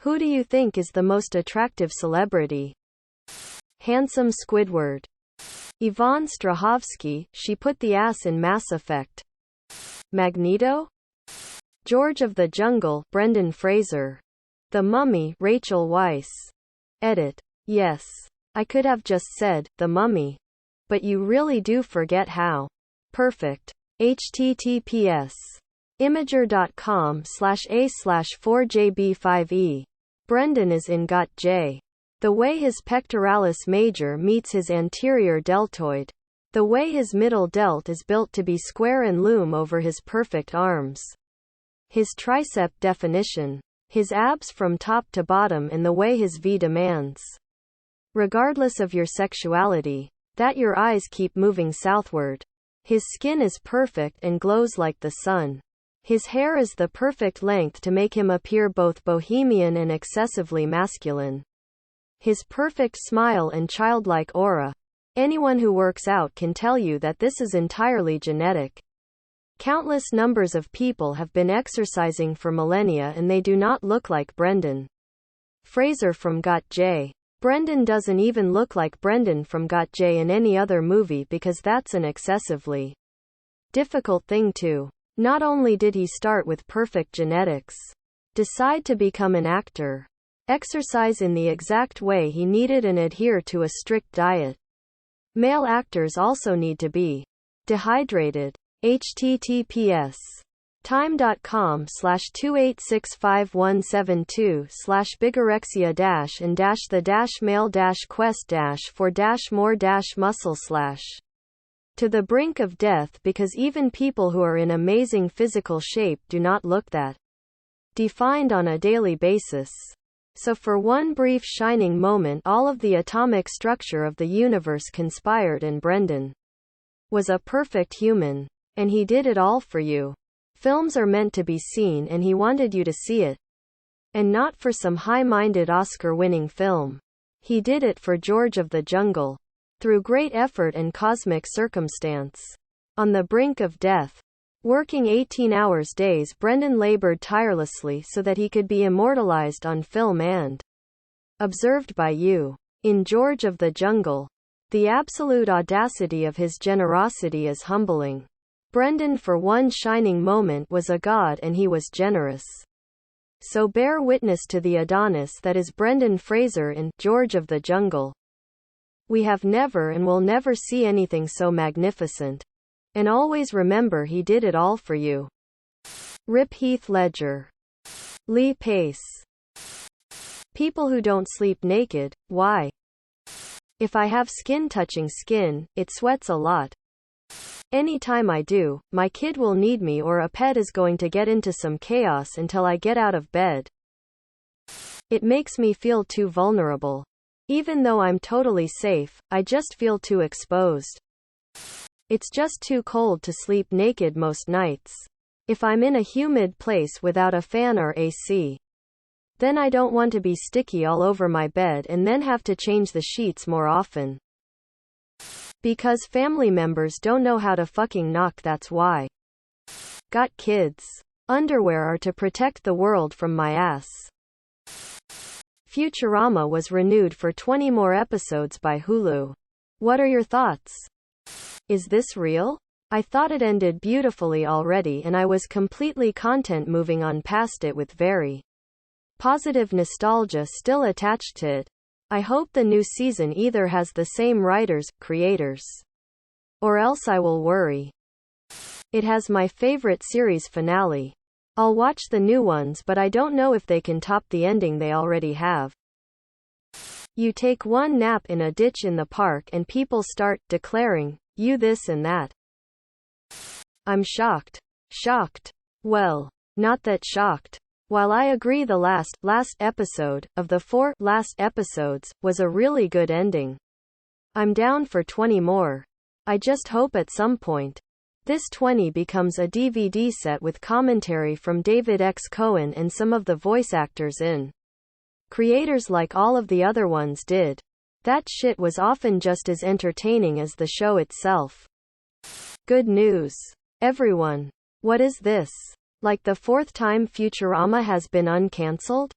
Who do you think is the most attractive celebrity? Handsome Squidward. Yvonne Strahovski, she put the ass in Mass Effect. Magneto? George of the Jungle, Brendan Fraser. The Mummy, Rachel Weisz. Edit. Yes. I could have just said, The Mummy. But you really do forget how. Perfect. https imager.com/a/4jb5e. Brendan is in Got J. The way his pectoralis major meets his anterior deltoid. The way his middle delt is built to be square and loom over his perfect arms. His tricep definition. His abs from top to bottom and the way his V demands. Regardless of your sexuality, that your eyes keep moving southward. His skin is perfect and glows like the sun. His hair is the perfect length to make him appear both bohemian and excessively masculine. His perfect smile and childlike aura. Anyone who works out can tell you that this is entirely genetic. Countless numbers of people have been exercising for millennia and they do not look like Brendan Fraser from Got J. Brendan doesn't even look like Brendan from Got J in any other movie because that's an excessively difficult thing to. Not only did he start with perfect genetics, decide to become an actor, exercise in the exact way he needed and adhere to a strict diet. Male actors also need to be dehydrated. https time.com/2865172/bigorexia-and-the-male-quest-for-more-muscle/ to the brink of death because even people who are in amazing physical shape do not look that defined on a daily basis. So for one brief shining moment all of the atomic structure of the universe conspired and Brendan was a perfect human. And he did it all for you. Films are meant to be seen and he wanted you to see it. And not for some high-minded Oscar-winning film. He did it for George of the Jungle. Through great effort and cosmic circumstance. On the brink of death. Working 18-hour days, Brendan labored tirelessly so that he could be immortalized on film and observed by you. In George of the Jungle. The absolute audacity of his generosity is humbling. Brendan for one shining moment was a god and he was generous. So bear witness to the Adonis that is Brendan Fraser in George of the Jungle. We have never and will never see anything so magnificent. And always remember he did it all for you. Rip Heath Ledger. Lee Pace. People who don't sleep naked, why? If I have skin touching skin, it sweats a lot. Anytime I do, my kid will need me or a pet is going to get into some chaos until I get out of bed. It makes me feel too vulnerable. Even though I'm totally safe, I just feel too exposed. It's just too cold to sleep naked most nights. If I'm in a humid place without a fan or AC, then I don't want to be sticky all over my bed and then have to change the sheets more often. Because family members don't know how to fucking knock, that's why. Got kids. Underwear are to protect the world from my ass. Futurama was renewed for 20 more episodes by Hulu. What are your thoughts? Is this real? I thought it ended beautifully already and I was completely content moving on past it with very positive nostalgia still attached to it. I hope the new season either has the same writers, creators, or else I will worry. It has my favorite series finale. I'll watch the new ones but I don't know if they can top the ending they already have. You take one nap in a ditch in the park and people start declaring, you this and that. I'm shocked. Shocked. Well, not that shocked. While I agree the last episode, of the 4 last episodes, was a really good ending. I'm down for 20 more. I just hope at some point, this 20 becomes a DVD set with commentary from David X. Cohen and some of the voice actors in. Creators like all of the other ones did. That shit was often just as entertaining as the show itself. Good news. Everyone. What is this? Like the 4th time Futurama has been uncancelled?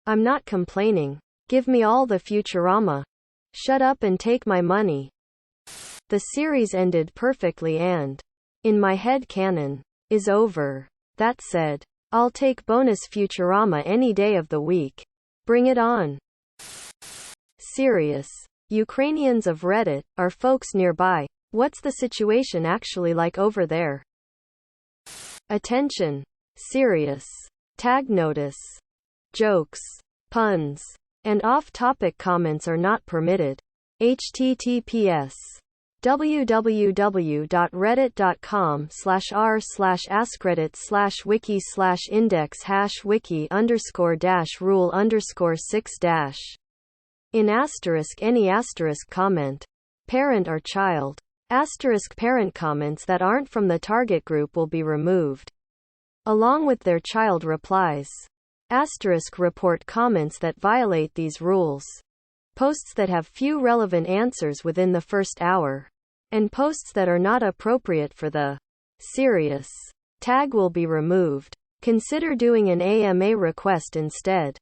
I'm not complaining. Give me all the Futurama. Shut up and take my money. The series ended perfectly and, in my head canon, is over. That said, I'll take bonus Futurama any day of the week. Bring it on. Serious. Ukrainians of Reddit, are folks nearby? What's the situation actually like over there? Attention. Serious. Tag notice. Jokes, puns, and off-topic comments are not permitted. https www.reddit.com/r/askreddit/wiki/index-wiki_rule_6- in asterisk any asterisk comment, parent or child, asterisk parent comments that aren't from the target group will be removed, along with their child replies. Asterisk report comments that violate these rules. Posts that have few relevant answers within the first hour, and posts that are not appropriate for the serious tag will be removed. Consider doing an AMA request instead.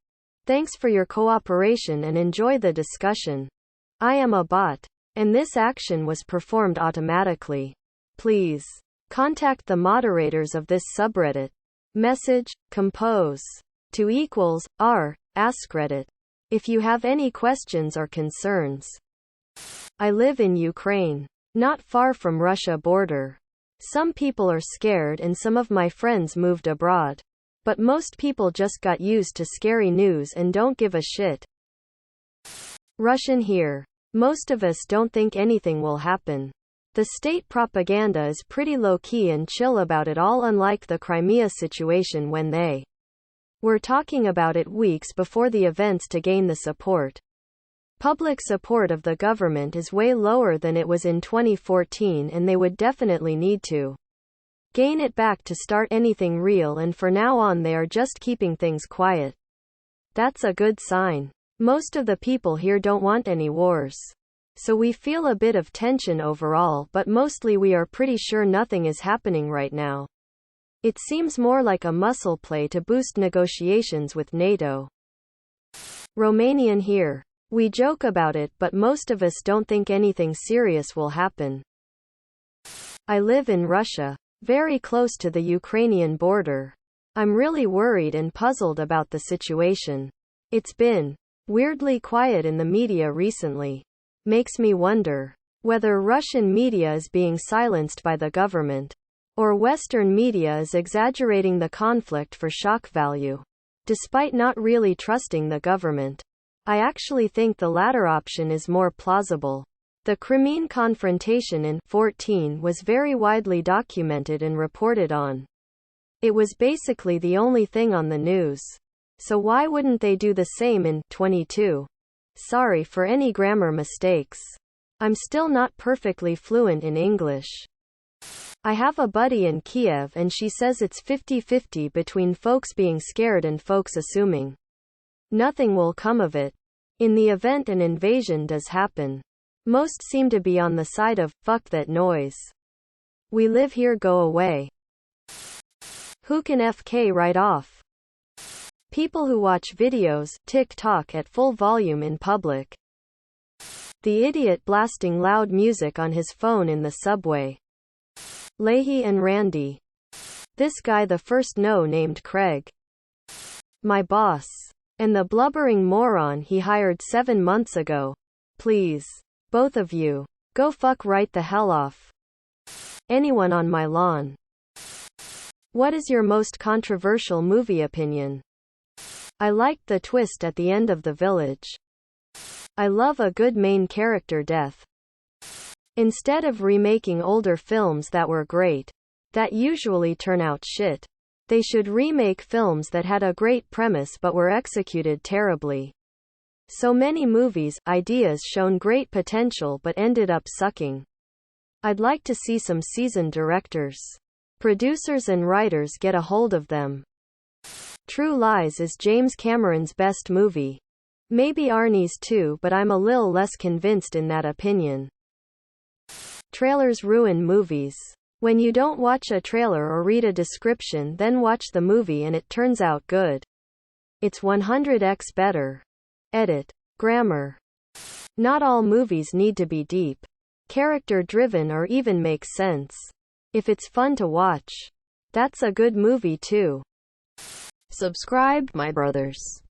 Thanks for your cooperation and enjoy the discussion. I am a bot, and this action was performed automatically. Please contact the moderators of this subreddit. Message, compose to =r@AskReddit if you have any questions or concerns. I live in Ukraine, not far from Russia border. Some people are scared and some of my friends moved abroad. But most people just got used to scary news and don't give a shit. Russian here. Most of us don't think anything will happen. The state propaganda is pretty low-key and chill about it all, unlike the Crimea situation when they were talking about it weeks before the events to gain the support. Public support of the government is way lower than it was in 2014, and they would definitely need to gain it back to start anything real, and for now on they are just keeping things quiet. That's a good sign. Most of the people here don't want any wars. So we feel a bit of tension overall, but mostly we are pretty sure nothing is happening right now. It seems more like a muscle play to boost negotiations with NATO. Romanian here. We joke about it, but most of us don't think anything serious will happen. I live in Russia, very close to the Ukrainian border. I'm really worried and puzzled about the situation. It's been weirdly quiet in the media recently. Makes me wonder whether Russian media is being silenced by the government, or Western media is exaggerating the conflict for shock value. Despite not really trusting the government, I actually think the latter option is more plausible. The Crimean confrontation in 14 was very widely documented and reported on. It was basically the only thing on the news. So why wouldn't they do the same in 22? Sorry for any grammar mistakes. I'm still not perfectly fluent in English. I have a buddy in Kiev and she says it's 50-50 between folks being scared and folks assuming nothing will come of it. In the event an invasion does happen, most seem to be on the side of, fuck that noise. We live here, go away. Who can FK right off? People who watch videos, TikTok at full volume in public. The idiot blasting loud music on his phone in the subway. Leahy and Randy. This guy the first named Craig. My boss. And the blubbering moron he hired 7 months ago. Please. Both of you. Go fuck right the hell off. Anyone on my lawn. What is your most controversial movie opinion? I liked the twist at the end of The Village. I love a good main character death. Instead of remaking older films that were great, that usually turn out shit, they should remake films that had a great premise but were executed terribly. So many movies, ideas shown great potential but ended up sucking. I'd like to see some seasoned directors, producers and writers get a hold of them. True Lies is James Cameron's best movie. Maybe Arnie's too, but I'm a little less convinced in that opinion. Trailers ruin movies. When you don't watch a trailer or read a description then watch the movie and it turns out good. It's 100x better. Edit. Grammar. Not all movies need to be deep, character-driven, or even make sense. If it's fun to watch, that's a good movie too. Subscribe, my brothers.